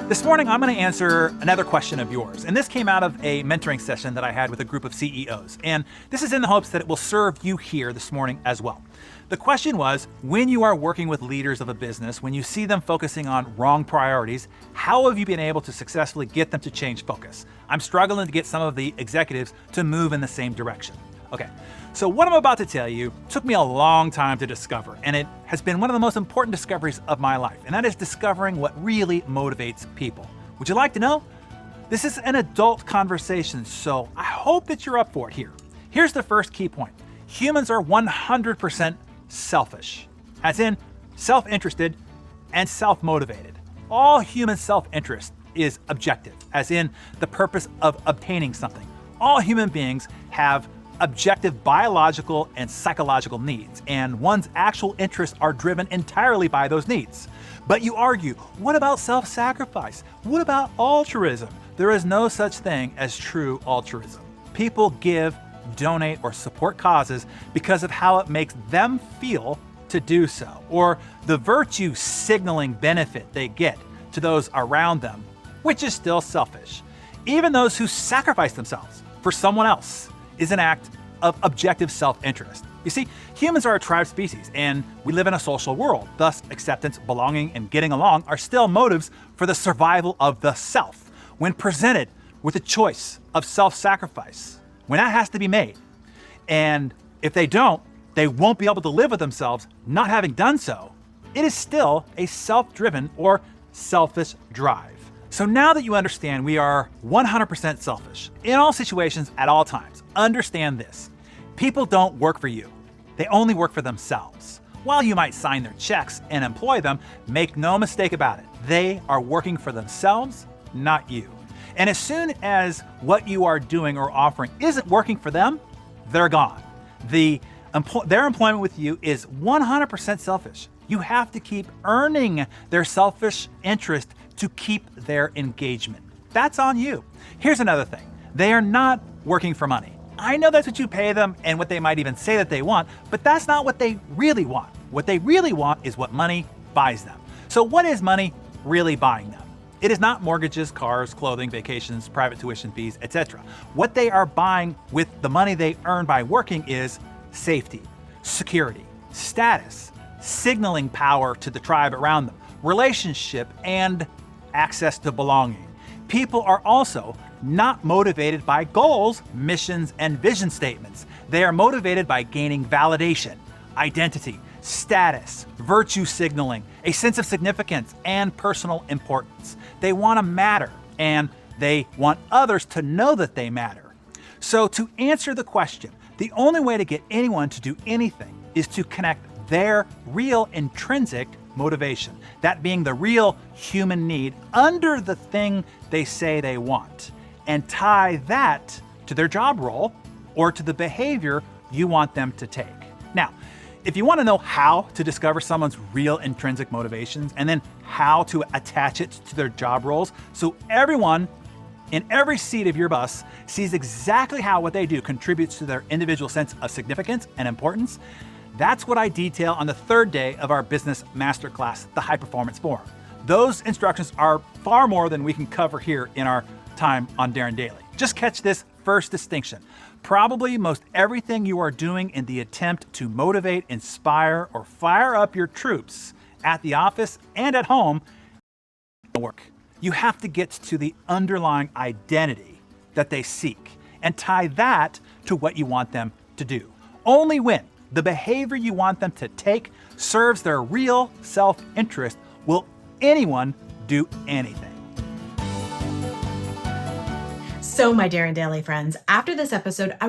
This morning, I'm going to answer another question of yours. And this came out of a mentoring session that I had with a group of CEOs. And this is in the hopes that it will serve you here this morning as well. The question was, when you are working with leaders of a business, when you see them focusing on wrong priorities, how have you been able to successfully get them to change focus? I'm struggling to get some of the executives to move in the same direction. Okay, so what I'm about to tell you took me a long time to discover, and it has been one of the most important discoveries of my life, and that is discovering what really motivates people. Would you like to know? This is an adult conversation, so I hope that you're up for it here. Here's the first key point. Humans are 100% selfish, as in self-interested and self-motivated. All human self-interest is objective, as in the purpose of obtaining something. All human beings have objective biological and psychological needs, and one's actual interests are driven entirely by those needs. But you argue, what about self-sacrifice? What about altruism? There is no such thing as true altruism. People give, donate, or support causes because of how it makes them feel to do so, or the virtue signaling benefit they get to those around them, which is still selfish. Even those who sacrifice themselves for someone else is an act of objective self-interest. You see, humans are a tribe species, and we live in a social world. Thus, acceptance, belonging, and getting along are still motives for the survival of the self. When presented with a choice of self-sacrifice, when that has to be made, and if they don't, they won't be able to live with themselves not having done so, it is still a self-driven or selfish drive. So now that you understand we are 100% selfish in all situations at all times, understand this. People don't work for you. They only work for themselves. While you might sign their checks and employ them, make no mistake about it. They are working for themselves, not you. And as soon as what you are doing or offering isn't working for them, they're gone. Their employment with you is 100% selfish. You have to keep earning their selfish interest to keep their engagement. That's on you. Here's another thing. They are not working for money. I know that's what you pay them and what they might even say that they want, but that's not what they really want. What they really want is what money buys them. So what is money really buying them? It is not mortgages, cars, clothing, vacations, private tuition fees, etc. What they are buying with the money they earn by working is safety, security, status, signaling power to the tribe around them, relationship, and access to belonging. People are also not motivated by goals, missions, and vision statements. They are motivated by gaining validation, identity, status, virtue signaling, a sense of significance, and personal importance. They want to matter, and they want others to know that they matter. So to answer the question, the only way to get anyone to do anything is to connect their real intrinsic motivation, that being the real human need under the thing they say they want, and tie that to their job role or to the behavior you want them to take. Now, if you want to know how to discover someone's real intrinsic motivations and then how to attach it to their job roles so everyone in every seat of your bus sees exactly how what they do contributes to their individual sense of significance and importance, that's what I detail on the third day of our business masterclass, the High Performance Forum. Those instructions are far more than we can cover here in our time on Darren Daily. Just catch this first distinction. Probably most everything you are doing in the attempt to motivate, inspire, or fire up your troops at the office and at home work. You have to get to the underlying identity that they seek and tie that to what you want them to do. Only when the behavior you want them to take serves their real self-interest will anyone do anything. So, my Darren Daily friends, after this episode, I